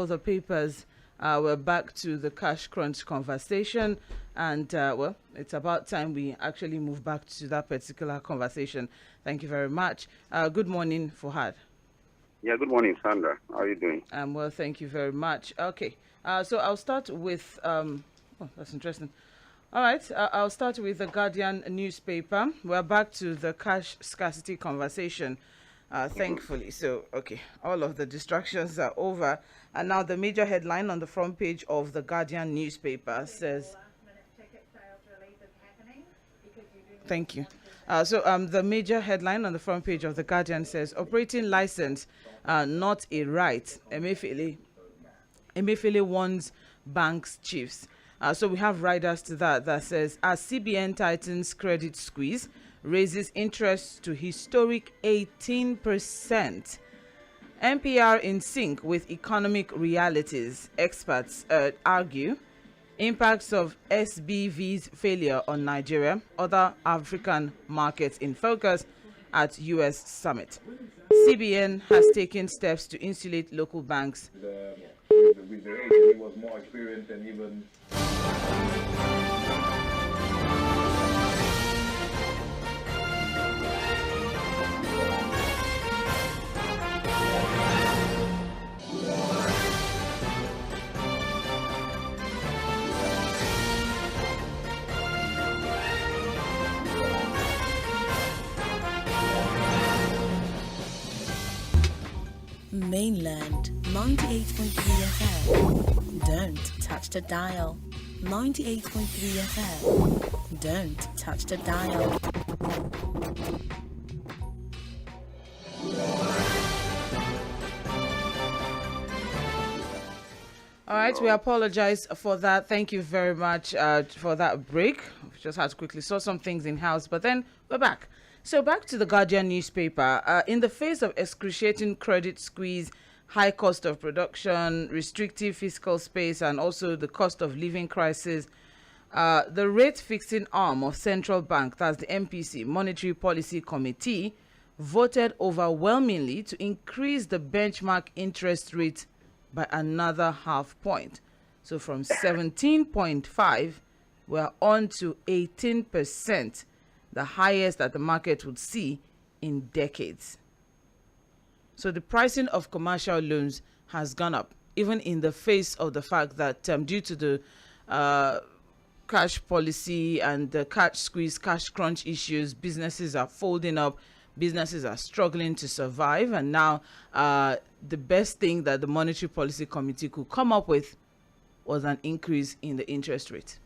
all the papers. We're back to the cash crunch conversation, and well, it's about time we actually move back to that particular conversation. Thank you very much. Good morning, Fuhad. Yeah, good morning, Sandra. How are you doing? Well, thank you very much. Okay, so I'll start with. Oh, that's interesting. All right, I'll start with the Guardian newspaper. We're back to the cash scarcity conversation, thankfully. So, okay, all of the distractions are over. And now the major headline on the front page of the Guardian newspaper says. Thank you. The major headline on the front page of the Guardian says, operating license, not a right. Emefiele warns banks chiefs. So we have riders to that says, as CBN tightens credit squeeze, raises interest to historic 18%. NPR in sync with economic realities, experts argue. Impacts of SBV's failure on Nigeria, other African markets in focus at U.S. summit. CBN has taken steps to insulate local banks. With the age, he was more experienced than even. Mainland 98.3 FM. Don't touch the dial. 98.3 FM. Don't touch the dial. All right, we apologize for that. Thank you very much for that break. We just had to quickly sort some things in house, but then we're back. So back to the Guardian newspaper. In the face of excruciating credit squeeze, high cost of production, restrictive fiscal space, and also the cost of living crisis, the rate fixing arm of central bank, that's the MPC, Monetary Policy Committee, voted overwhelmingly to increase the benchmark interest rate by another half point. So from 17.5, we're on to 18%. The highest that the market would see in decades. So the pricing of commercial loans has gone up, even in the face of the fact that due to the cash policy and the cash squeeze, cash crunch issues, businesses are folding up, businesses are struggling to survive. And now the best thing that the Monetary Policy Committee could come up with was an increase in the interest rate.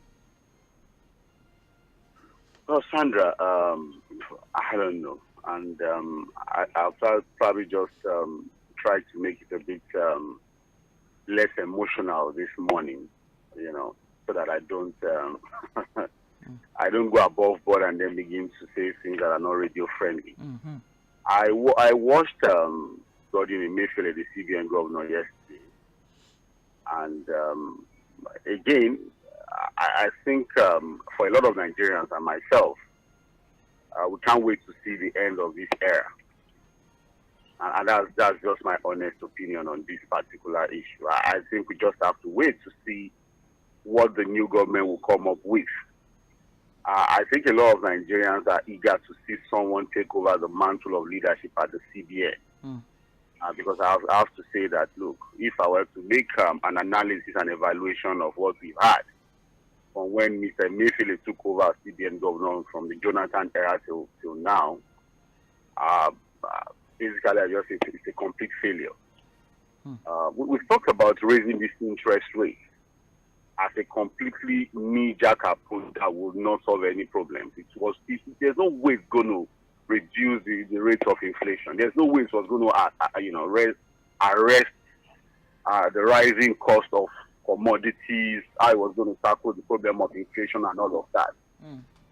Well, Sandra, I don't know. And I'll probably just try to make it a bit less emotional this morning, so that I don't I don't go above board and then begin to say things that are not radio friendly. Mm-hmm. I watched Godwin Emefiele, the CBN governor, yesterday, and again, I think for a lot of Nigerians and myself, we can't wait to see the end of this era. And that's just my honest opinion on this particular issue. I think we just have to wait to see what the new government will come up with. I think a lot of Nigerians are eager to see someone take over the mantle of leadership at the CBN. Because I have to say that, look, if I were to make an analysis and evaluation of what we've had, from when Mr. Emefiele took over as CBN governor from the Jonathan era till now, basically I just say it's a complete failure. We've talked about raising this interest rate as a completely knee-jerk approach that would not solve any problems. There's no way it's going to reduce the rate of inflation. There's no way it was going to arrest the rising cost of commodities. I was going to tackle the problem of inflation and all of that.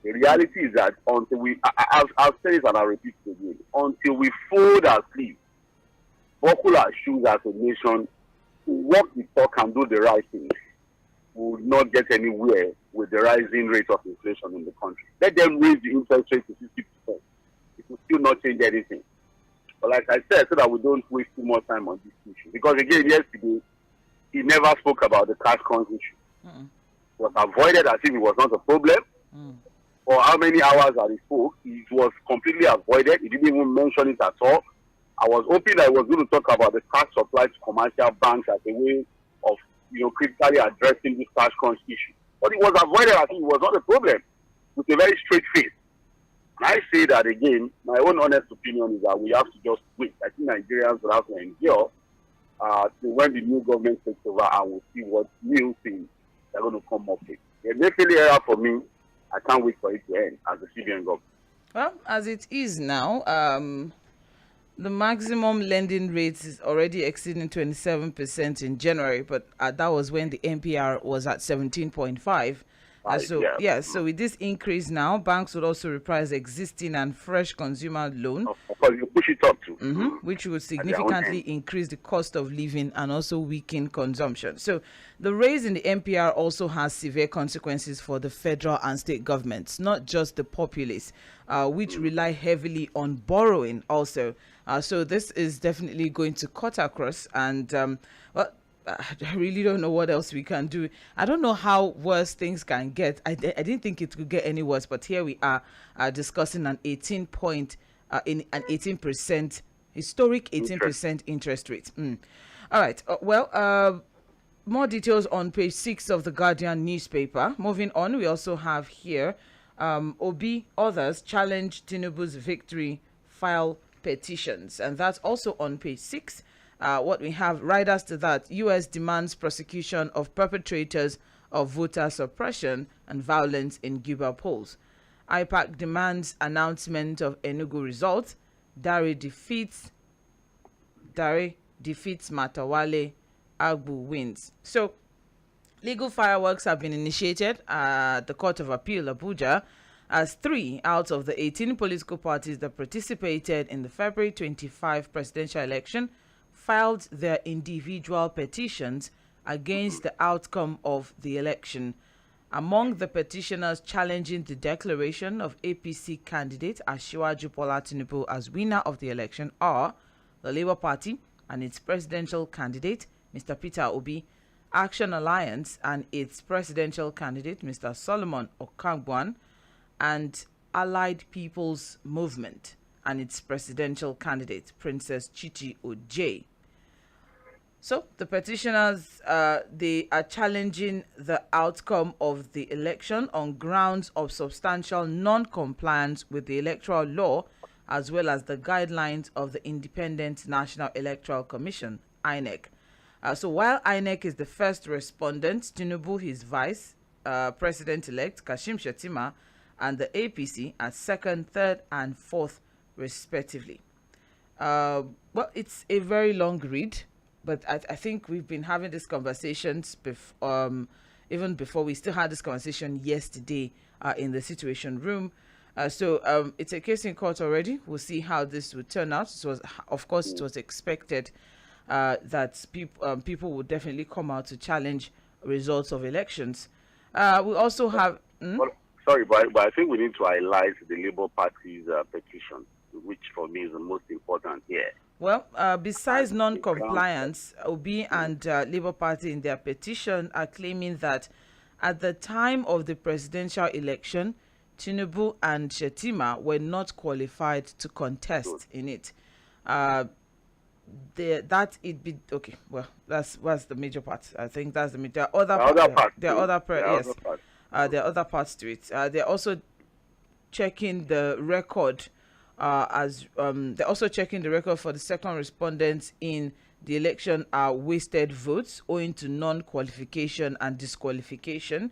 The reality is that until I'll say it and I'll repeat it again, until we fold our sleeves, buckle our shoes as a nation, walk the talk and do the right thing, we will not get anywhere with the rising rate of inflation in the country. Let them raise the interest rate to 50%. It will still not change anything. But like I said, so that we don't waste too much time on this issue. Because again, yesterday, he never spoke about the cash crunch issue. It was avoided as if it was not a problem. For how many hours that he spoke, it was completely avoided. He didn't even mention it at all. I was hoping that he was going to talk about the cash supply to commercial banks as a way of, critically addressing this cash crunch issue. But it was avoided as if it was not a problem, with a very straight face. And I say that again, my own honest opinion is that we have to just wait. I think Nigerians will have to endure to when the new government takes over, and we'll see what new things they're going to come up with. The definitely era for me, I can't wait for it to end as a CBN government. Well, as it is now, the maximum lending rate is already exceeding 27% in January, but that was when the MPR was at 17.5. So with this increase now, banks would also reprice existing and fresh consumer loan. Of course, you push it up too. Which would significantly increase the cost of living and also weaken consumption. So the raise in the MPR also has severe consequences for the federal and state governments, not just the populace, which rely heavily on borrowing also. So this is definitely going to cut across, and I really don't know what else we can do. I don't know how worse things can get. I didn't think it could get any worse, but here we are discussing an 18% historic 18% interest rate. All right. More details on page 6 of the Guardian newspaper. Moving on, we also have here Obi others challenge Tinubu's victory, file petitions, and that's also on page 6. What we have, riders to that, U.S. demands prosecution of perpetrators of voter suppression and violence in Guba polls. IPAC demands announcement of Enugu results. Dare defeats Matawale. Agbu wins. So, legal fireworks have been initiated at the Court of Appeal, Abuja, as 3 out of the 18 political parties that participated in the February 25 presidential election filed their individual petitions against the outcome of the election. Among the petitioners challenging the declaration of APC candidate Ajibola Tinubu as winner of the election are the Labour Party and its presidential candidate, Mr. Peter Obi, Action Alliance and its presidential candidate, Mr. Solomon Okangwan, and Allied People's Movement and its presidential candidate, Princess Chiti Ojei. So the petitioners, they are challenging the outcome of the election on grounds of substantial non-compliance with the electoral law, as well as the guidelines of the Independent National Electoral Commission, INEC. So while INEC is the first respondent, Tinubu, his vice president-elect, Kashim Shettima, and the APC are second, third, and fourth, respectively. Well, it's a very long read. But I think we've been having these conversations even before. We still had this conversation yesterday in the Situation Room. So it's a case in court already. We'll see how this would turn out. Of course, it was expected that people would definitely come out to challenge results of elections. We also have... Sorry, but I think we need to highlight the Labour Party's petition, which for me is the most important here. Well, besides non-compliance, Obi and Labour Party in their petition are claiming that at the time of the presidential election, Tinubu and Shettima were not qualified to contest in it. That's the major part. I think that's the major. There are other parts to it. They're also checking the record. They're also checking the record for the second respondents in the election are wasted votes owing to non-qualification and disqualification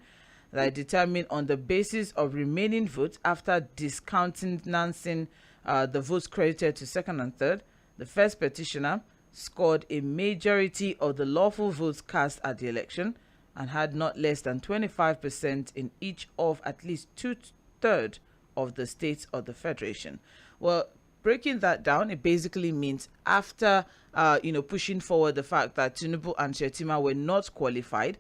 that are determined on the basis of remaining votes after discountenancing the votes credited to second and third. The first petitioner scored a majority of the lawful votes cast at the election and had not less than 25% in each of at least 2/3 of the states of the Federation. Well, breaking that down, it basically means after, pushing forward the fact that Tinubu and Shettima were not qualified,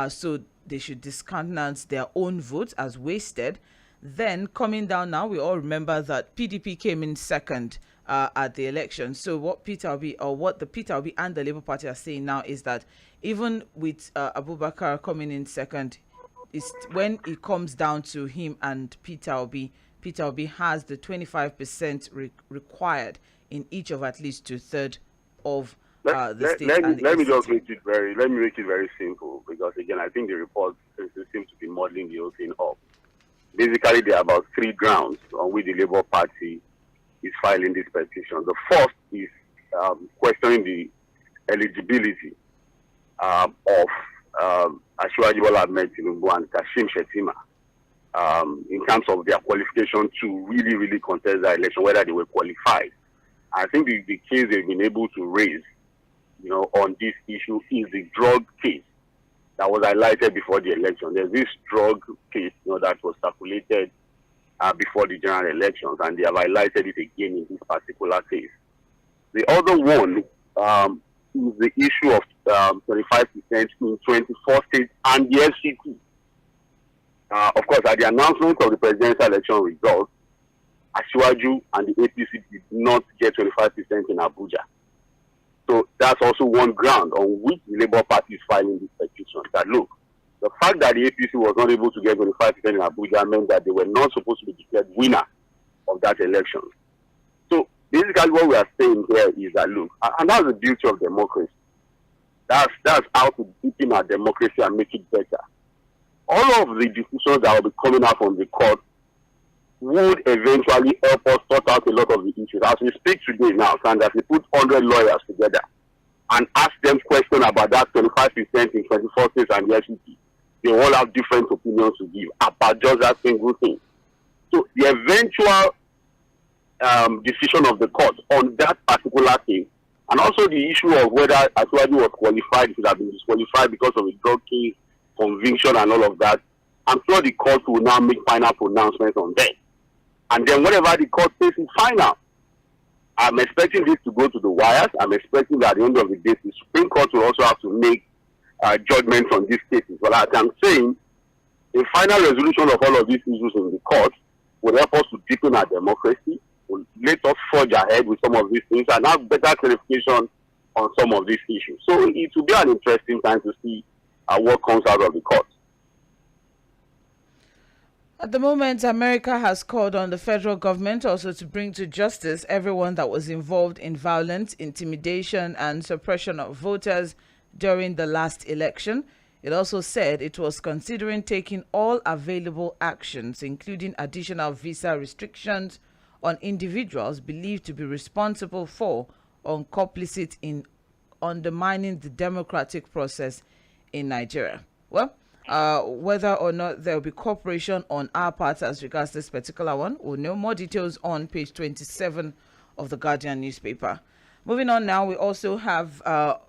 so they should discountenance their own votes as wasted. Then coming down now, we all remember that PDP came in second at the election. So what the Peter Obi and the Labour Party are saying now is that even with Abubakar coming in second, is when it comes down to him and Peter Obi has the 25% required in each of at least 2/3 of the state. Let me just make it very simple, because again, I think the report seems to be modeling the whole thing up. Basically, there are about 3 grounds on which the Labour Party is filing this petition. The first is questioning the eligibility of Ajibola and Kashim Shettima in terms of their qualification to really contest the election, whether they were qualified. I think the case they've been able to raise, on this issue is the drug case that was highlighted before the election. There's this drug case, that was circulated before the general elections, and they have highlighted it again in this particular case. The other one is the issue of 25% in 24 states and the FCT. Of course, at the announcement of the presidential election results, Asiwaju and the APC did not get 25% in Abuja. So that's also one ground on which the Labour Party is filing this petition. That look, the fact that the APC was not able to get 25% in Abuja meant that they were not supposed to be declared winner of that election. So basically what we are saying here is that look, and that's the beauty of democracy. That's how to deepen our democracy and make it better. All of the decisions that will be coming out from the court would eventually help us sort out a lot of the issues. As we speak today now, Sanders, we put 100 lawyers together and ask them questions about that 25% in 24 states and the FCT. They all have different opinions to give about just that single thing. So the eventual decision of the court on that particular case, and also the issue of whether Asiwaju was qualified, should have been disqualified because of a drug case, conviction and all of that, I'm sure the court will now make final pronouncements on that. And then whatever the court says is final. I'm expecting this to go to the wires. I'm expecting that at the end of the day, the Supreme Court will also have to make judgments on these cases. But as I'm saying, a final resolution of all of these issues in the court will help us to deepen our democracy, will let us forge ahead with some of these things and have better clarification on some of these issues. So it will be an interesting time to see what comes out of the court. At the moment, America has called on the federal government also to bring to justice everyone that was involved in violence, intimidation, and suppression of voters during the last election. It also said it was considering taking all available actions, including additional visa restrictions on individuals believed to be responsible for or complicit in undermining the democratic process in Nigeria. Well, whether or not there will be cooperation on our part as regards this particular one, we'll know more details on page 27 of the Guardian newspaper. Moving on now, we also have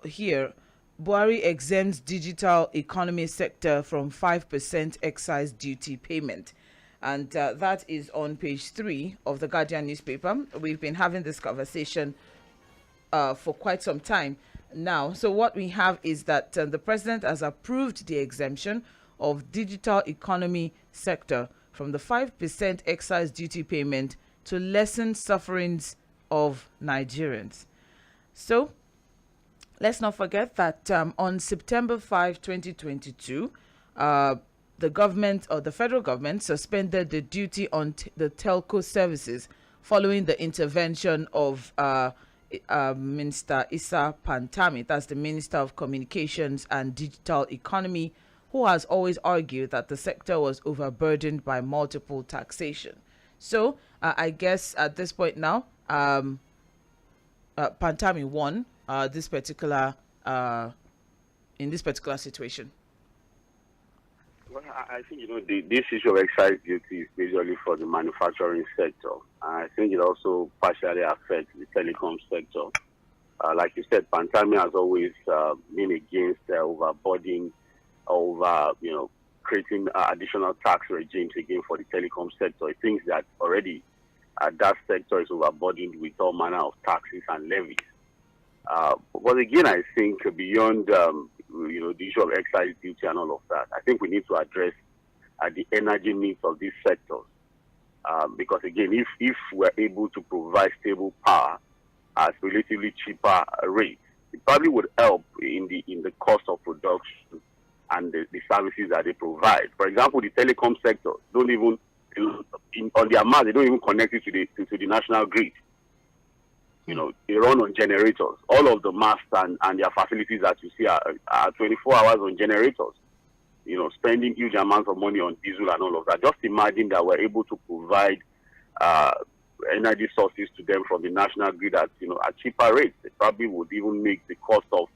here, Buhari exempts digital economy sector from 5% excise duty payment. And that is on page 3 of the Guardian newspaper. We've been having this conversation for quite some time now. So what we have is that the president has approved the exemption of digital economy sector from the 5% excise duty payment to lessen sufferings of Nigerians. So let's not forget that on September 5, 2022, the government or the federal government suspended the duty on the telco services following the intervention of Minister Issa Pantami, that's the Minister of Communications and Digital Economy, who has always argued that the sector was overburdened by multiple taxation. So I guess at this point now, Pantami won this particular in this particular situation. Well, I think, this issue of excise duty is majorly for the manufacturing sector. I think it also partially affects the telecom sector. Like you said, Pantami has always been against overburdening, creating additional tax regimes again for the telecom sector. It thinks that already that sector is overburdened with all manner of taxes and levies. But again, I think beyond the issue of excise duty and all of that, I think we need to address the energy needs of these sectors. Because again, if we're able to provide stable power at relatively cheaper rates, it probably would help in the cost of production and the services that they provide. For example, the telecom sector don't even on their mass, they don't even connect it to the national grid. You know, they run on generators. All of the masts and their facilities that you see are 24 hours on generators. You know, spending huge amounts of money on diesel and all of that. Just imagine that we're able to provide energy sources to them from the national grid at cheaper rates. It probably would even make the cost of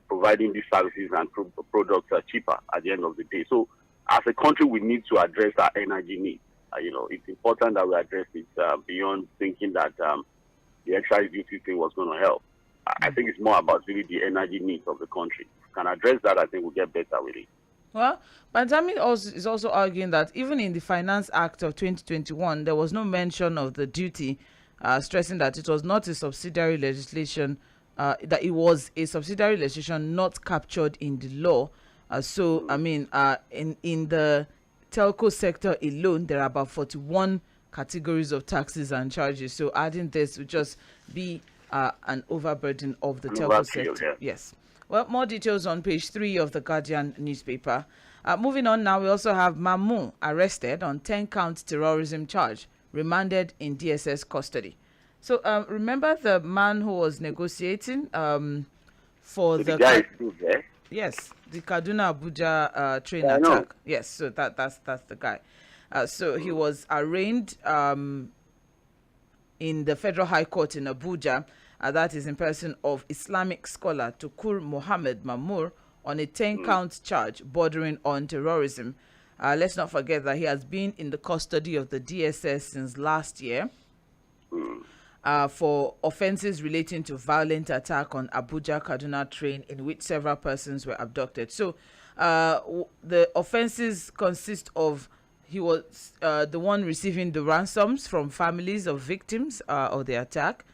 providing these services and products cheaper at the end of the day. So, as a country, we need to address our energy needs. It's important that we address it beyond thinking that the excise duty thing was going to help. I think it's more about really the energy needs of the country. If we can address that, I think we'll get better with it. Well, Benjamin is also arguing that even in the Finance Act of 2021, there was no mention of the duty, stressing that it was not a subsidiary legislation, that it was a subsidiary legislation not captured in the law. In the telco sector alone, there are about 41 categories of taxes and charges. So adding this would just be an overburden of the telco sector. Yeah. Yes. Well, more details on page 3 of the Guardian newspaper. Moving on now, we also have Mamu arrested on 10-count terrorism charge, remanded in DSS custody. So remember the man who was negotiating for the guy is still there? Yes, the Kaduna Abuja train attack. Yes, so that's the guy. So he was arraigned in the Federal High Court in Abuja. That is in person of Islamic scholar Tukur Mohammed Mamour on a 10-count charge bordering on terrorism. Let's not forget that he has been in the custody of the DSS since last year for offenses relating to violent attack on Abuja Kaduna train in which several persons were abducted. So the offenses consist of he was the one receiving the ransoms from families of victims of the attack.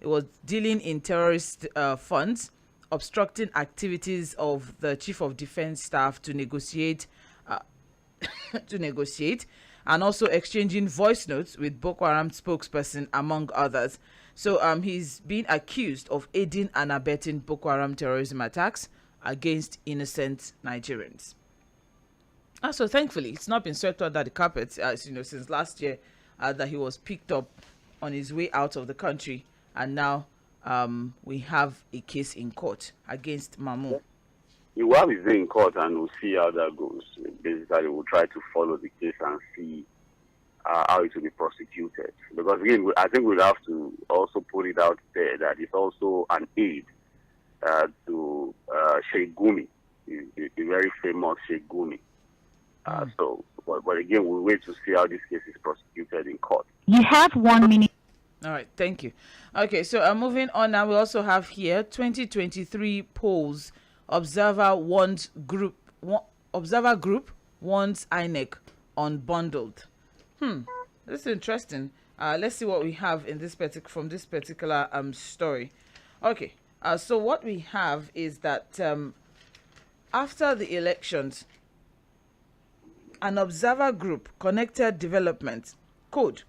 It was dealing in terrorist funds, obstructing activities of the Chief of Defense Staff to negotiate, and also exchanging voice notes with Boko Haram spokesperson, among others. So he's been accused of aiding and abetting Boko Haram terrorism attacks against innocent Nigerians. So thankfully, it's not been swept under the carpet, since last year that he was picked up on his way out of the country. And now we have a case in court against Mamu. You will have his day in court and we'll see how that goes. Basically, we'll try to follow the case and see how it will be prosecuted. Because again, I think we'll have to also put it out there that it's also an aid to Sheikh Gumi, the very famous Sheikh Gumi. But again, we'll wait to see how this case is prosecuted in court. You have 1 minute. All right, thank you. Okay, so moving on now, we also have here 2023 polls. Observer group wants INEC unbundled. This is interesting. Let's see what we have in this from this particular story. Okay, so what we have is that after the elections, an observer group, Connected Development Code,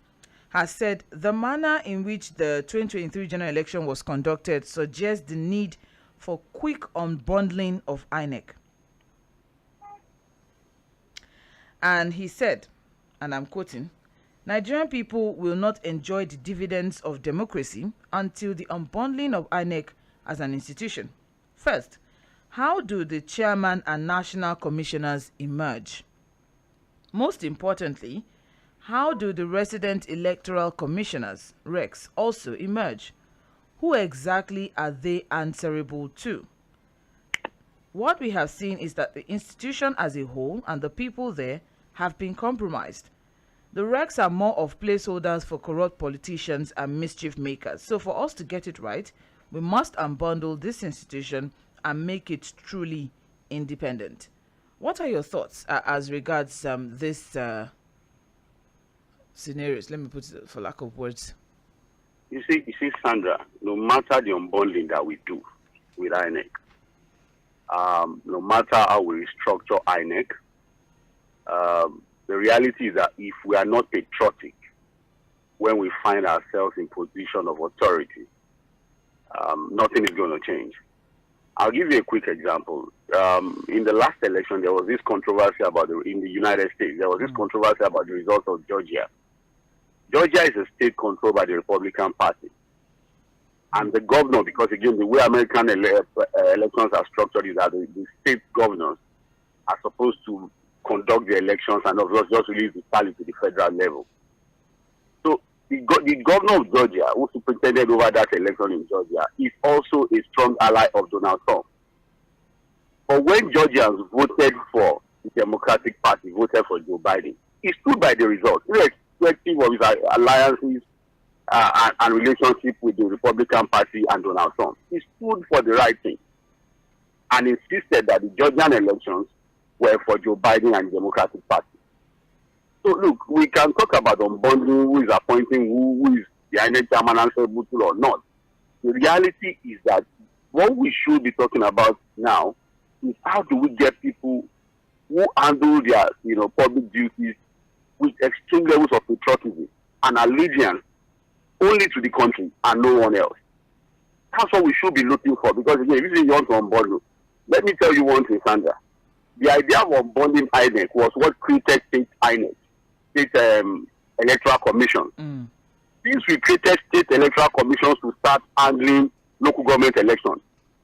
has said the manner in which the 2023 general election was conducted suggests the need for quick unbundling of INEC. And he said, and I'm quoting, Nigerian people will not enjoy the dividends of democracy until the unbundling of INEC as an institution. First, how do the chairman and national commissioners emerge? Most importantly, how do the resident electoral commissioners, RECs, also emerge? Who exactly are they answerable to? What we have seen is that the institution as a whole and the people there have been compromised. The RECs are more of placeholders for corrupt politicians and mischief makers. So for us to get it right, we must unbundle this institution and make it truly independent. What are your thoughts as regards this scenarios? Let me put it for lack of words. You see, Sandra, no matter the unbundling that we do with INEC, no matter how we restructure INEC, the reality is that if we are not patriotic when we find ourselves in position of authority, nothing is going to change. I'll give you a quick example. In the last election, there was this controversy about in the United States. There was this controversy about the results of Georgia. Georgia is a state controlled by the Republican Party. And the governor, because again, the way American elections are structured is that the state governors are supposed to conduct the elections and of course just release the tally to the federal level. So the governor of Georgia, who superintended over that election in Georgia, is also a strong ally of Donald Trump. But when Georgians voted for the Democratic Party, voted for Joe Biden, he stood by the results, irrespective of his alliances and relationship with the Republican Party and Donald Trump. He stood for the right thing and insisted that the Georgian elections were for Joe Biden and the Democratic Party. So look, we can talk about unbundling, who is appointing who is the INEC chairman answerable to or not. The reality is that what we should be talking about now is how do we get people who handle their public duties with extreme levels of patriotism and allegiance only to the country and no one else. That's what we should be looking for, because again, if you want to unbundle, let me tell you one thing, Sandra. The idea of unbundling INEC was what created state INEC, state electoral commission. Since we created state electoral commissions to start handling local government elections,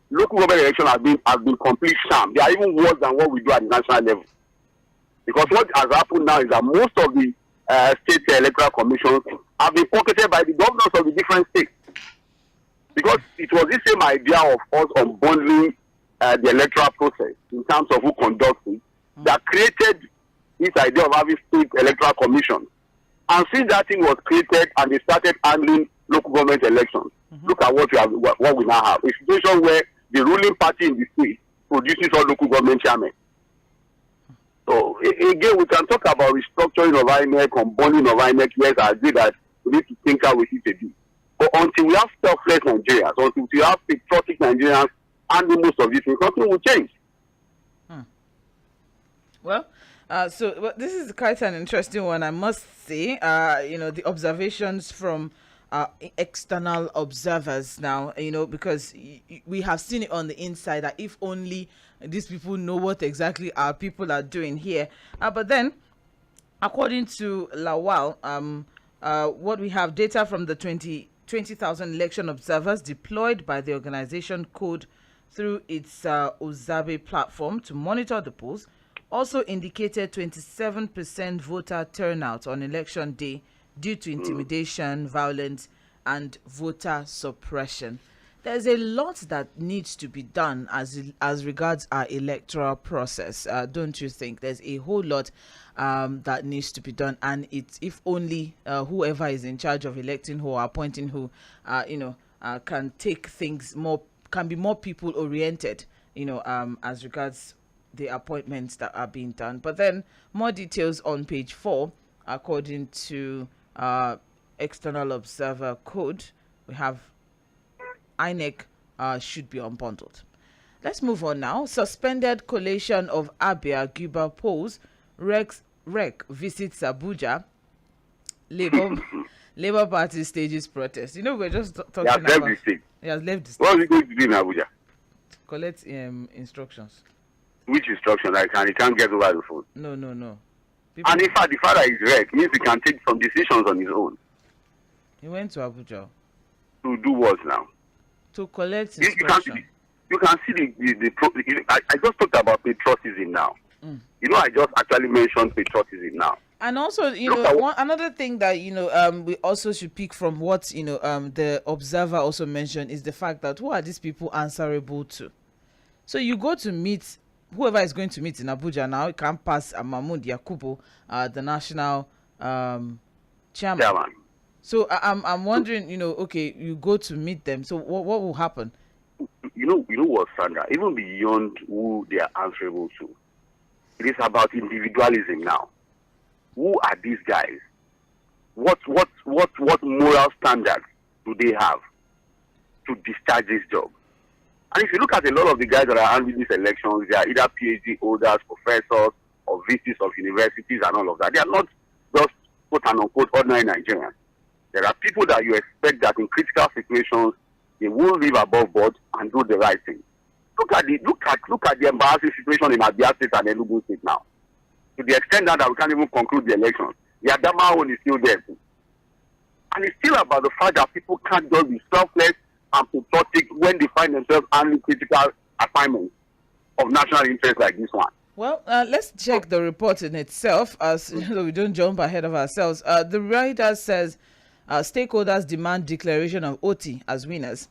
local government elections have been complete sham. They are even worse than what we do at the national level. Because what has happened now is that most of the state electoral commissions have been pocketed by the governors of the different states. Because it was the same idea of us unbundling the electoral process in terms of who conducts it that created this idea of having state electoral commissions. And since that thing was created and they started handling local government elections, look at what we now have. A situation where the ruling party in the state produces all local government chairmen. So again, we can talk about restructuring of INEC, unbundling of INEC. Yes, I agree that we need to think how we see to do. But until we have selfless Nigerians, until we have patriotic Nigerians handling most of these things, nothing will change. Well, this is quite an interesting one, I must say. The observations from external observers now, because we have seen it on the inside that if only these people know what exactly our people are doing here. But then, according to Lawal, what we have data from the 20,000 election observers deployed by the organization Code through its Ozabe platform to monitor the polls also indicated 27% voter turnout on election day due to intimidation, violence, and voter suppression. There's a lot that needs to be done as regards our electoral process, don't you think? There's a whole lot that needs to be done, and it's if only whoever is in charge of electing who or appointing who, can take things can be more people oriented, as regards the appointments that are being done. But then more details on page 4, according to external observer Code, we have INEC should be unbundled. Let's move on now. Suspended collation of Abia Guba polls. Rec visits Abuja. Labour Party stages protest. We're just talking about. He has left the state. What are we going to do in Abuja? Collect instructions. Which instruction? He can't get over the phone. No. And in fact, the father is Rec, means he can take some decisions on his own. He went to Abuja. To do what now? To collect instructions. You can see I just talked about patriotism now. I just actually mentioned patriotism now. And also, another thing that, we also should pick from what, the observer also mentioned is the fact that who are these people answerable to? So you go to meet whoever is going to meet in Abuja now. You can pass Mahmoud Yakubu, the national chairman. So I'm wondering, you go to meet them. So what will happen? You know what, Sandra? Even beyond who they are answerable to, it is about individualism now. Who are these guys? What moral standards do they have to discharge this job? And if you look at a lot of the guys that are handling these elections, they are either PhD holders, professors, of VCs of universities and all of that. They are not just quote and unquote ordinary Nigerians. There are people that you expect that in critical situations they will live above board and do the right thing. Look at the embarrassing situation in Abia State and Enugu State now. To the extent that we can't even conclude the elections, the Adama one is still there too. And it's still about the fact that people can't just be selfless and patriotic when they find themselves handling critical assignments of national interest like this one. Well, let's check the report in itself, as we don't jump ahead of ourselves. The writer says stakeholders demand declaration of OT as winners.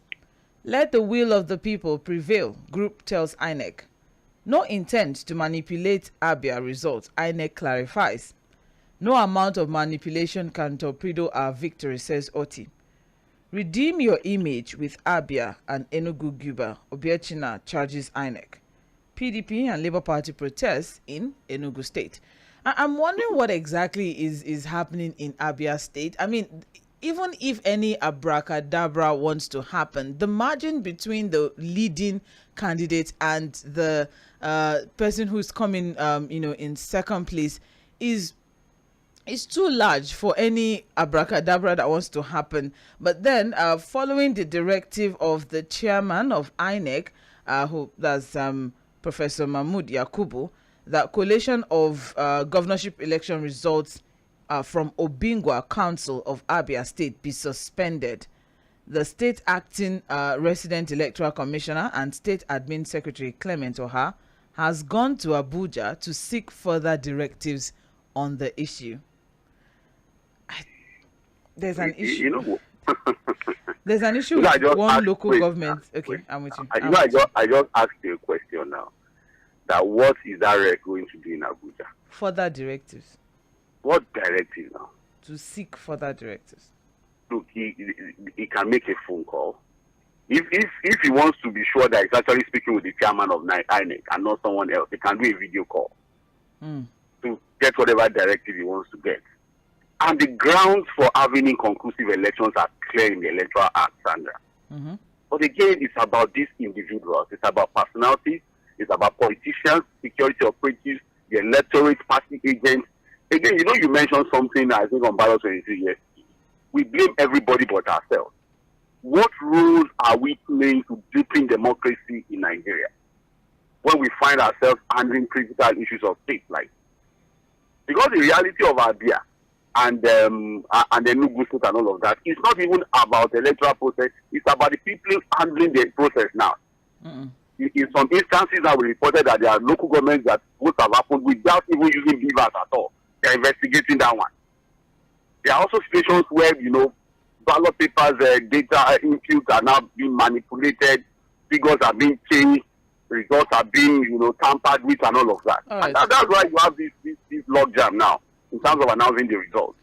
Let the will of the people prevail, group tells INEC. No intent to manipulate Abia results, INEC clarifies. No amount of manipulation can torpedo our victory, says OT. Redeem your image with Abia and Enugu Guba, Obiechina charges INEC. PDP and Labour Party protests in Enugu State. I'm wondering what exactly is happening in Abia State. I mean, even if any abracadabra wants to happen, the margin between the leading candidate and the person who's coming, in second place is too large for any abracadabra that wants to happen. But then, following the directive of the chairman of INEC, that's Professor Mahmood Yakubu, that collation of governorship election results from Obingwa Council of Abia State be suspended. The state acting resident electoral commissioner and state admin secretary Clement Oha has gone to Abuja to seek further directives on the issue. There's an issue. There's an issue with one local government. Okay, I'm with you. I just asked you a question now. That what is that rec going to do in Abuja? Further directives. What directive now? To seek further directives. Look, he can make a phone call. If he wants to be sure that he's actually speaking with the chairman of INEC and not someone else, he can do a video call to get whatever directive he wants to get. And the grounds for having inconclusive elections are clear in the Electoral Act, Sandra. Mm-hmm. But again, it's about these individuals. It's about personalities. It's about politicians, security operatives, the electorate, party agents. Again, you mentioned something, I think, on ballot 23 yesterday. We blame everybody but ourselves. What roles are we playing to deepen democracy in Nigeria when we find ourselves handling critical issues of state life? Because the reality of Abia and the Enugu State and all of that, it's not even about the electoral process. It's about the people handling the process now. Mm-mm. In some instances, I will reported that there are local governments that votes have happened without even using beavers at all. They're investigating that one. There are also situations where, ballot papers, data input are now being manipulated, figures are being changed, results are being, tampered with and all of that. All right. And that's why you have this logjam now in terms of announcing the results.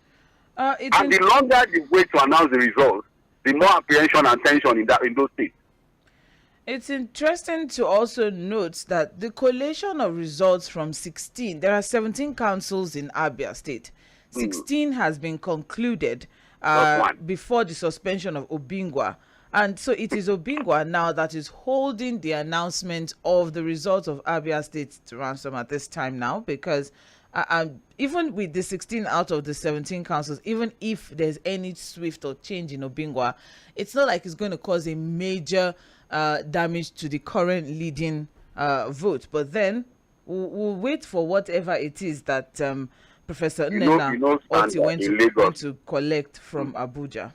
And the longer they wait to announce the results, the more apprehension and tension in those states. It's interesting to also note that the collation of results from 16, there are 17 councils in Abia State. 16 has been concluded before the suspension of Obingwa. And so it is Obingwa now that is holding the announcement of the results of Abia State to ransom at this time now, because even with the 16 out of the 17 councils, even if there's any swift or change in Obingwa, it's not like it's going to cause a major damage to the current leading vote. But then we'll wait for whatever it is that Professor Nnena Oti went to collect from Abuja.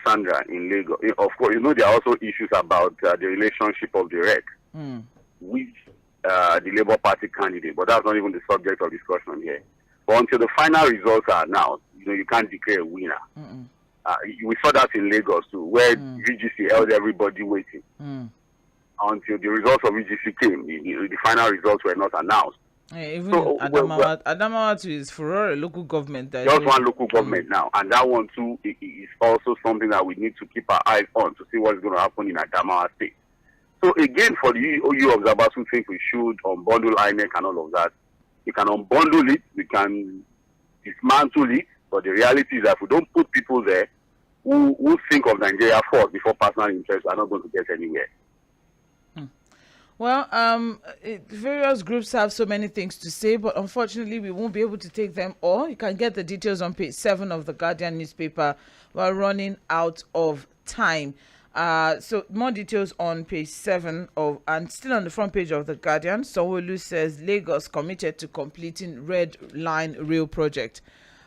Sandra, in Lagos, of course, there are also issues about the relationship of the REC with the Labour Party candidate, but that's not even the subject of discussion here. But until the final results are announced, you can't declare a winner. We saw that in Lagos too, where VGC held everybody waiting until the results of VGC came. The final results were not announced. Even Adamawa too is for a local government. Just one local government now, and that one too is also something that we need to keep our eyes on to see what's going to happen in Adamawa State. So again, for the OU observers who think we should unbundle INEC and all of that, we can unbundle it, we can dismantle it, but the reality is that if we don't put people there who think of Nigeria first before personal interests, are not going to get anywhere. Well, various groups have so many things to say, but unfortunately, we won't be able to take them all. You can get the details on page 7 of the Guardian newspaper. We're running out of time. So more details on page 7 of, and still on the front page of the Guardian. Sanwo-Olu says Lagos committed to completing Red Line Rail project.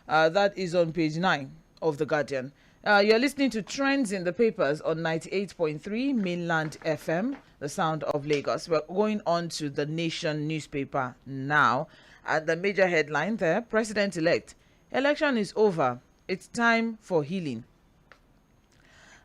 That is on page 9 of the Guardian. You're listening to Trends in the Papers on 98.3 Mainland FM, the sound of Lagos. We're going on to the Nation newspaper now. And the major headline there, President-elect, election is over. It's time for healing.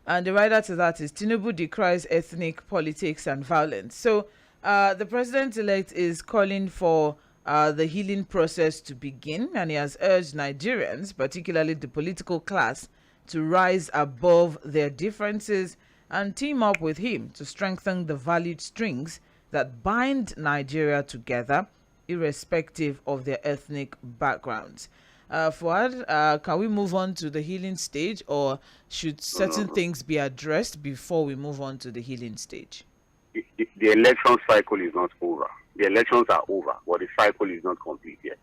And the writer to that is Tinubu decries ethnic politics and violence. So the president-elect is calling for the healing process to begin, and he has urged Nigerians, particularly the political class, to rise above their differences and team up with him to strengthen the valued strings that bind Nigeria together, irrespective of their ethnic backgrounds. Fuhad, can we move on to the healing stage, or should certain things be addressed before we move on to the healing stage? The election cycle is not over. The elections are over, but the cycle is not complete yet.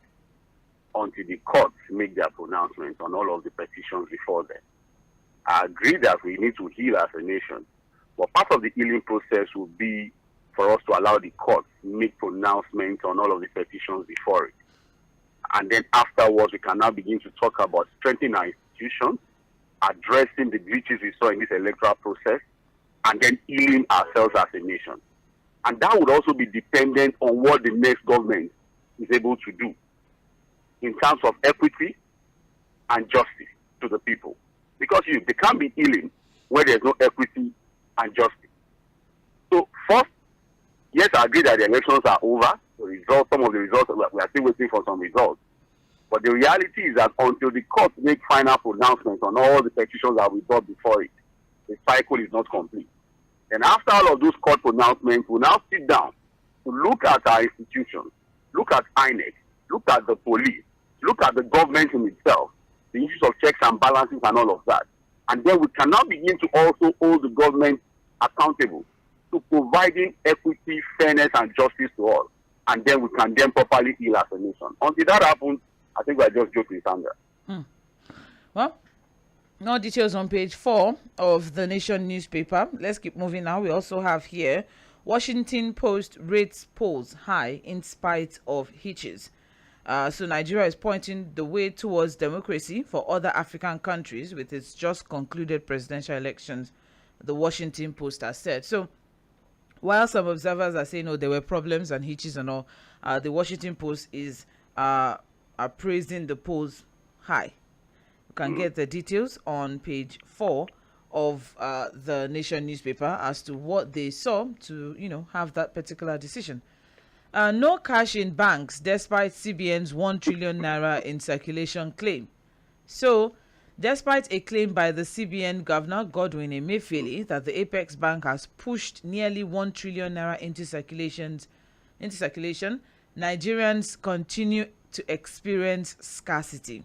Until the courts make their pronouncements on all of the petitions before them. I agree that we need to heal as a nation, but part of the healing process will be for us to allow the courts make pronouncements on all of the petitions before it. And then afterwards, we can now begin to talk about strengthening our institutions, addressing the glitches we saw in this electoral process, and then healing ourselves as a nation. And that would also be dependent on what the next government is able to do in terms of equity and justice to the people. Because they can't be healing where there's no equity and justice. So first, yes, I agree that the elections are over. The results, some of the results, we are still waiting for some results. But the reality is that until the courts make final pronouncements on all the petitions that we brought before it, the cycle is not complete. And after all of those court pronouncements, we'll now sit down to look at our institutions, look at INEC, look at the police, look at the government in itself, the issues of checks and balances and all of that. And then we can now begin to also hold the government accountable to providing equity, fairness, and justice to all. And then we can then properly heal as a nation. Until that happens, I think we're just joking, Sandra. Well, more details on page 4 of the Nation newspaper. Let's keep moving now. We also have here, Washington Post rates polls high in spite of hitches. So Nigeria is pointing the way towards democracy for other African countries with its just concluded presidential elections, the Washington Post has said. So while some observers are saying, there were problems and hitches and all, the Washington Post is appraising the polls high. You can get the details on page 4 of the Nation newspaper as to what they saw to, have that particular decision. No cash in banks despite CBN's 1 trillion naira in circulation claim. So, despite a claim by the CBN Governor Godwin Emefiele that the Apex Bank has pushed nearly 1 trillion naira into circulation, Nigerians continue to experience scarcity.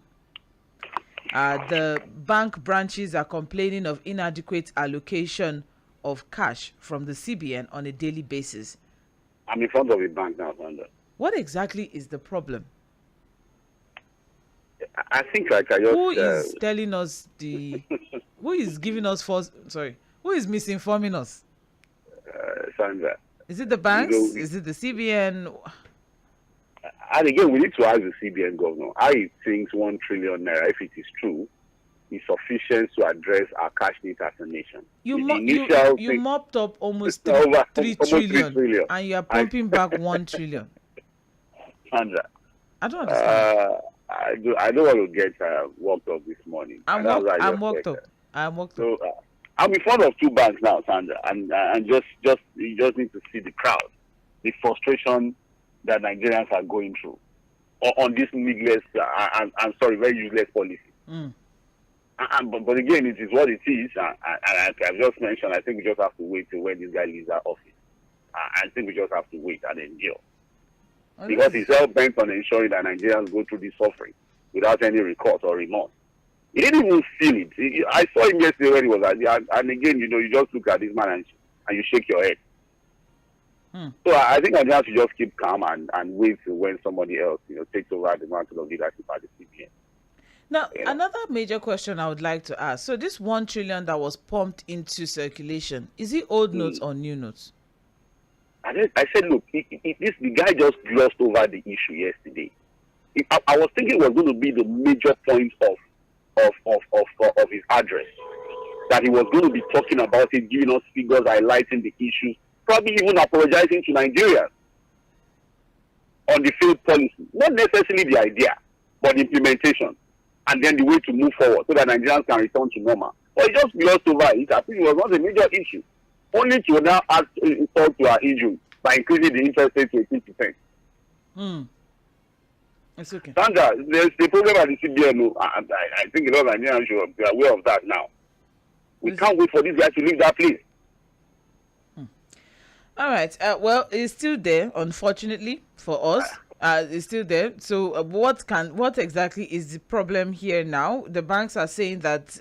The bank branches are complaining of inadequate allocation of cash from the CBN on a daily basis. I'm in front of a bank now, Sandra. What exactly is the problem? I think like I just... Who is telling us who is giving us false... Sorry. Who is misinforming us? Sandra. Is it the banks? Is it the CBN? And again, we need to ask the CBN governor how he thinks 1 trillion naira, if it is true, is sufficient to address our cash needs as a nation. You mopped up almost 3 trillion and you are pumping back 1 trillion. Sandra, I don't understand. I don't want to get worked up this morning. I'm worked up. So, I'm in front of 2 banks now, Sandra, and you just need to see the crowd, the frustration that Nigerians are going through on this needless and very useless policy. But again, it is what it is, and I've just mentioned, I think we just have to wait till when this guy leaves our office. I think we just have to wait and endure. Because he's all bent on ensuring that Nigerians go through this suffering without any recourse or remorse. He didn't even feel it. I saw him yesterday when he was at and again, you just look at this man and you shake your head. So I think Nigerians should just keep calm and wait till when somebody else, takes over the mantle of leadership at the CBN. Now, another major question I would like to ask. So this 1 trillion that was pumped into circulation, is it old notes or new notes? I said, look, the guy just glossed over the issue yesterday. I was thinking it was going to be the major point of his address, that he was going to be talking about it, giving us figures, highlighting the issues, probably even apologizing to Nigeria on the failed policy. Not necessarily the idea, but the implementation, and then the way to move forward so that Nigerians can return to normal. But he just glossed over it. I think it was not a major issue. Only to now add insult to our issue by increasing the interest rate to 18%. It's okay. Sandra, there's the problem at the CBN. I think a lot of Nigerians should be aware of that now. We can't wait for this guy to leave that place. All right. Well, it's still there, unfortunately, for us. It's still there. So what exactly is the problem here now? The banks are saying that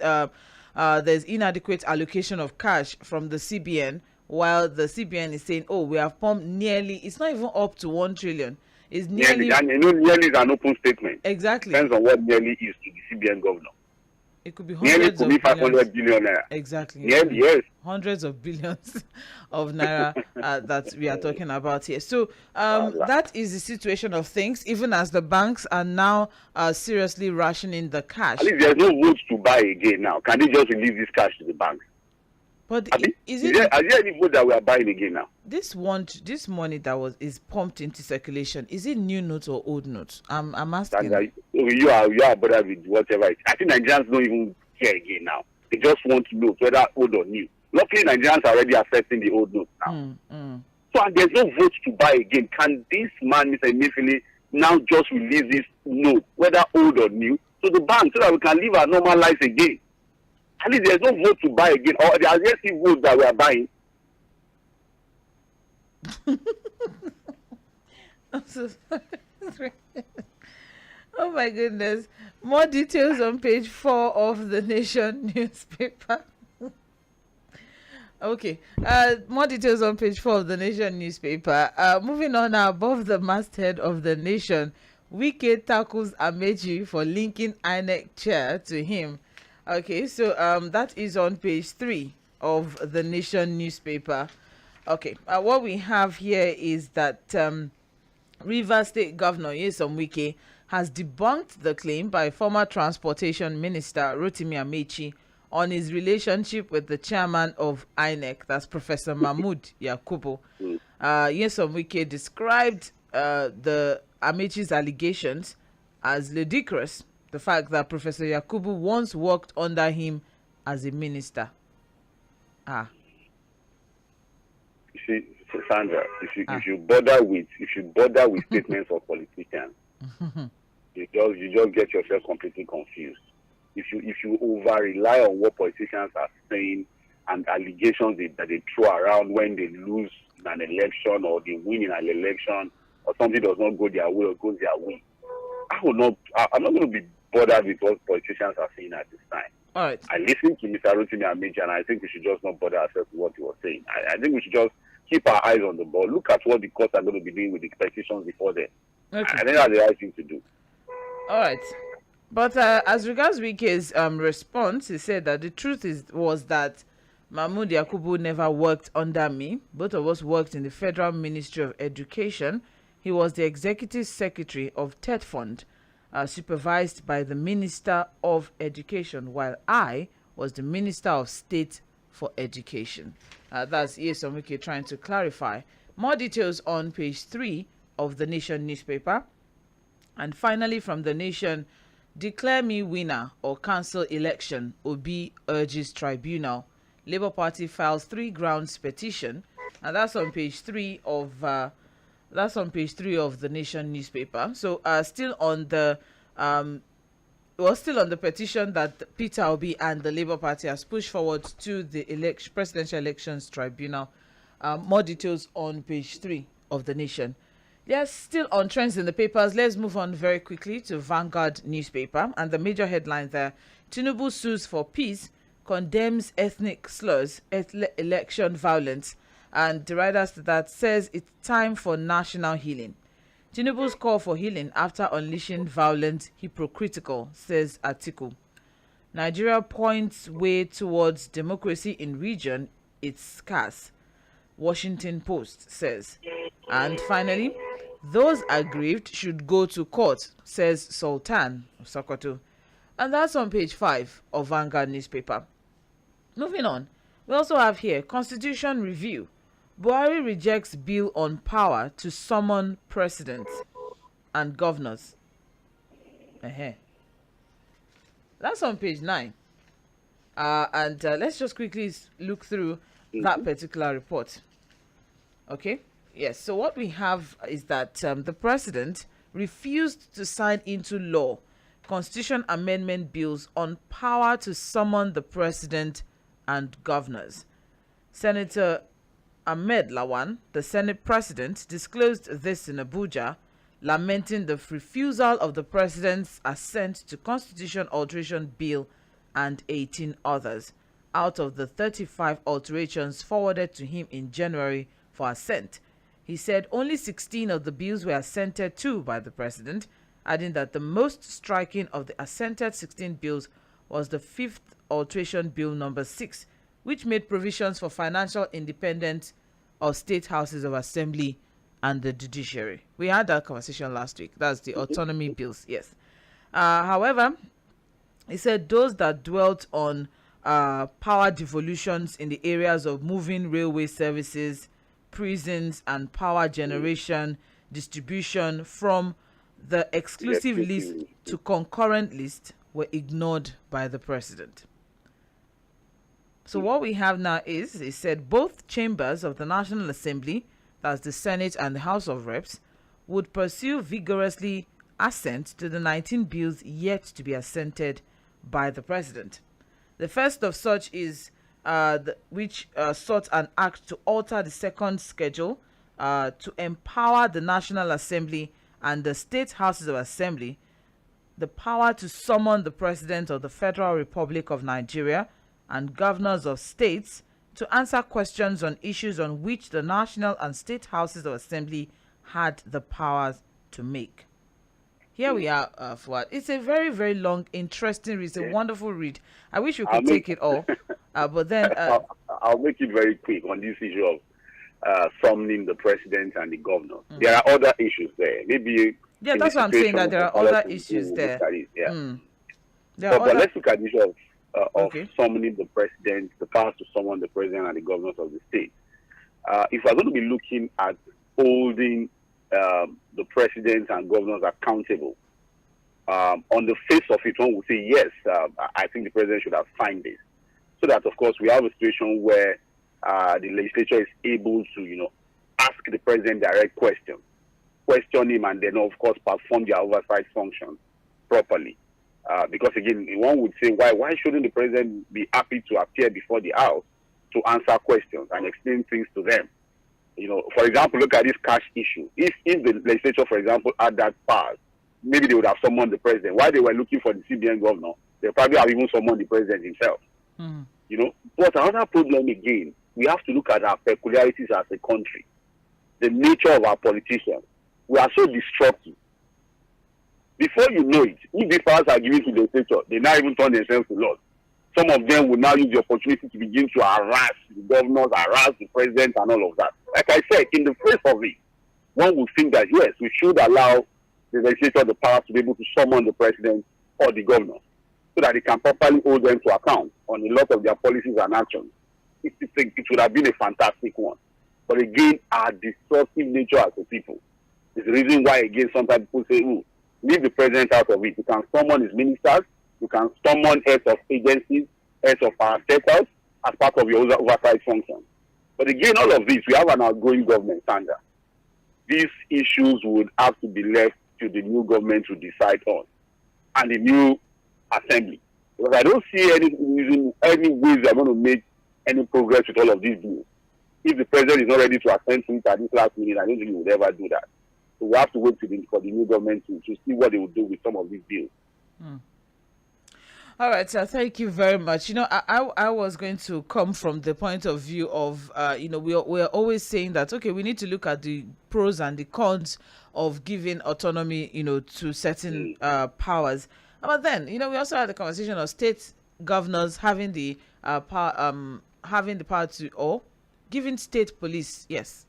there's inadequate allocation of cash from the CBN, while the CBN is saying, we have pumped nearly, it's not even up to 1 trillion. It's nearly. And nearly is an open statement. Exactly. Depends on what nearly is to the CBN governor. It could be nearly hundreds of 500 billion naira. Exactly. Nearly, yes. Hundreds of billions of naira that we are talking about here. So that is the situation of things, even as the banks are now seriously rationing the cash. At least there's no votes to buy again now. Can they just release this cash to the banks? But is there any vote that we are buying again now? This money that is pumped into circulation, is it new notes or old notes? I'm asking. You are bothered with whatever it is. I think Nigerians don't even care again now. They just want to know whether old or new. Luckily, Nigerians are already accepting the old notes now. So there's no vote to buy again. Can this man, Mr. Emefiele, now just release this note, whether old or new, to the bank so that we can live our normal lives again? At least there's no vote to buy again. Or there are yet votes that we are buying. I'm so sorry. Oh my goodness. More details on page 4 of the Nation newspaper. Okay. More details on page 4 of the Nation newspaper. Moving on now, above the masthead of the Nation, Wike tackles Amechi for linking INEC chair to him. Okay, so that is on page 3 of the Nation newspaper. Okay, what we have here is that Rivers State Governor Nyesom Wike has debunked the claim by former Transportation Minister Rotimi Amechi on his relationship with the chairman of INEC, that's Professor Mahmood Yakubu. Nyesom Wike described the Amechi's allegations as ludicrous. The fact that Professor Yakubu once worked under him as a minister. You see, Sandra, if you bother with statements of politicians, you just get yourself completely confused. If you over rely on what politicians are saying and allegations that they throw around when they lose an election or they win in an election or something does not go their way or goes their way, I'm not going to be bothered with what politicians are saying at this time. All right. I listened to Mr. Rotimi Amechi, and I think we should just not bother ourselves with what he was saying. I think we should just keep our eyes on the ball. Look at what the courts are going to be doing with the petitions before then. Okay. I think that's the right thing to do. All right. But as regards Wike's response, he said that the truth was that Mahmood Yakubu never worked under me. Both of us worked in the Federal Ministry of Education. He was the executive secretary of TED Fund, supervised by the Minister of Education, while I was the Minister of State for Education. That's Nyesom Wike trying to clarify. More details on page 3 of the Nation newspaper. And finally, from the Nation, declare me winner or cancel election, Obi urges tribunal. Labour Party files 3 grounds petition, and that's on page 3 of the Nation newspaper. So still on the petition that Peter Obi and the Labour Party has pushed forward to the Presidential Elections Tribunal. More details on page 3 of the Nation. Yes, still on trends in the papers. Let's move on very quickly to Vanguard newspaper, and the major headline there: Tinubu sues for peace, condemns ethnic slurs, election violence, And the writers to that says it's time for national healing. Tinubu's call for healing after unleashing violence hypocritical, says article. Nigeria points way towards democracy in region, it's scarce, Washington Post says. And finally, those aggrieved should go to court, says Sultan of Sokoto. And that's on page 5 of Vanguard newspaper. Moving on, we also have here Constitution Review. Buhari rejects bill on power to summon presidents and governors. That's on page 9. And let's just quickly look through that particular report. Okay? Yes, so what we have is that the president refused to sign into law constitution amendment bills on power to summon the president and governors. Senator Ahmed Lawan, the Senate president, disclosed this in Abuja, lamenting the refusal of the president's assent to Constitution Alteration Bill and 18 others out of the 35 alterations forwarded to him in January for assent. He said only 16 of the bills were assented to by the president, adding that the most striking of the assented 16 bills was the 5th Alteration Bill number 6, which made provisions for financial independence of state houses of assembly and the judiciary. We had that conversation last week. That's the autonomy bills, yes. However, he said those that dwelt on power devolutions in the areas of moving railway services, prisons, and power generation distribution from the exclusive list to concurrent list were ignored by the president. So what we have now is, he said, both chambers of the National Assembly, that's the Senate and the House of Reps, would pursue vigorously assent to the 19 bills yet to be assented by the president. The first of such is which sought an act to alter the second schedule to empower the National Assembly and the state houses of assembly the power to summon the president of the Federal Republic of Nigeria and governors of states to answer questions on issues on which the national and state houses of assembly had the powers to make. Here we are, Fuhad. It's a very, very long, interesting read. It's a wonderful read. I wish we could take it all, but then... I'll make it very quick on this issue of summoning the president and the governor. There are other issues there. Maybe... Yeah, that's what I'm saying, that there are other issues there. But let's look at the issue of summoning the president, the power to summon the president and the governors of the state. If we're going to be looking at holding the presidents and governors accountable, on the face of it, one would say, yes, I think the president should have signed this. So that, of course, we have a situation where the legislature is able to, ask the president direct questions, question him, and then, of course, perform their oversight function properly. Because, again, one would say, why shouldn't the president be happy to appear before the House to answer questions and explain things to them? For example, look at this cash issue. If the legislature, for example, had that power, maybe they would have summoned the president. While they were looking for the CBN governor, they probably have even summoned the president himself. But another problem, again, we have to look at our peculiarities as a country, the nature of our politicians. We are so destructive. Before you know it, if these powers are given to the legislature, they now even turn themselves to laws. Some of them will now use the opportunity to begin to harass the governors, harass the president, and all of that. Like I said, in the face of it, one would think that, yes, we should allow the legislature the power to be able to summon the president or the governor so that they can properly hold them to account on a lot of their policies and actions. It would have been a fantastic one. But again, our destructive nature as a people is the reason why, again, sometimes people say, leave the president out of it. You can summon his ministers, you can summon heads of agencies, heads of our sectors as part of your oversight function. But again, all of this, we have an outgoing government, Sandra. These issues would have to be left to the new government to decide on, and the new assembly. Because I don't see any ways we are going to make any progress with all of these bills. If the president is not ready to assent to it at this last minute, I don't think he would ever do that. So we have to wait for the new government to see what they will do with some of these bills. All right, sir. Thank you very much. I was going to come from the point of view of, we're always saying that, okay, we need to look at the pros and the cons of giving autonomy, to certain powers. But then, we also had the conversation of state governors having the power to, or giving state police, yes,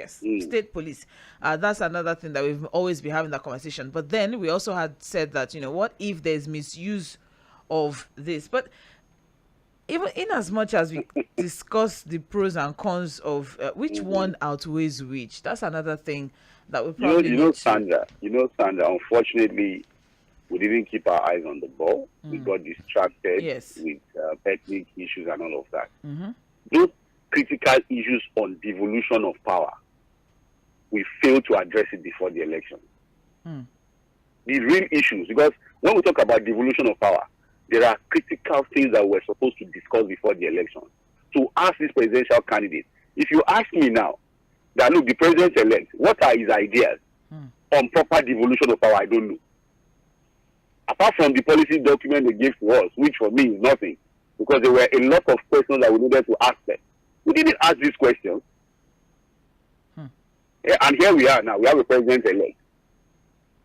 state police. That's another thing that we've always been having that conversation. But then we also had said that, what if there's misuse of this? But even in as much as we discuss the pros and cons of which one outweighs which, that's another thing that we probably Sandra, unfortunately, we didn't keep our eyes on the ball. We got distracted with ethnic issues and all of that. Those critical issues on devolution of power, we failed to address it before the election. The real issues, because when we talk about devolution of power, there are critical things that we're supposed to discuss before the election. To ask this presidential candidate, if you ask me now, that look, the president-elect, what are his ideas on proper devolution of power? I don't know. Apart from the policy document they gave to us, which for me is nothing, because there were a lot of questions that we needed to ask them. We didn't ask these questions. And here we are now. We have a president-elect.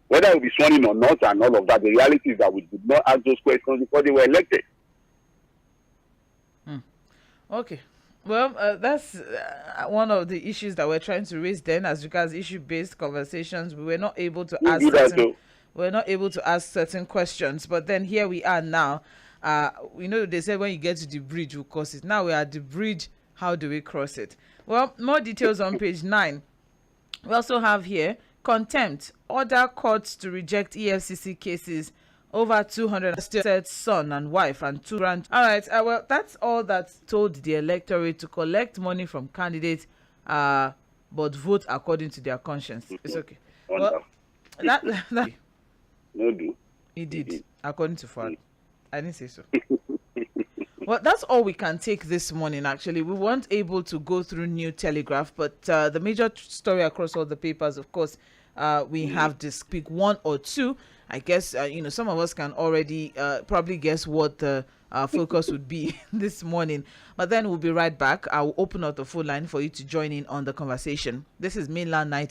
Whether it will be sworn in or not and all of that, the reality is that we did not ask those questions before they were elected. Okay. Well, that's one of the issues that we're trying to raise then, as regards issue-based conversations. We were not able to ask certain questions, but then here we are now. They said when you get to the bridge, you cross it. Now we are at the bridge. How do we cross it? Well, more details on page 9. We also have here contempt. Order courts to reject EFCC cases over 200 said son and wife and 2 grand. All right. Well, that's all that told the electorate to collect money from candidates, but vote according to their conscience. It's okay. Well, that no do. He did, according to Fuhad. I didn't say so. Well, that's all we can take this morning, actually. We weren't able to go through New Telegraph, but the major story across all the papers, of course, we have this pick one or two. I guess, some of us can already probably guess what the focus would be this morning. But then we'll be right back. I will open up the phone line for you to join in on the conversation. This is Mainland Night.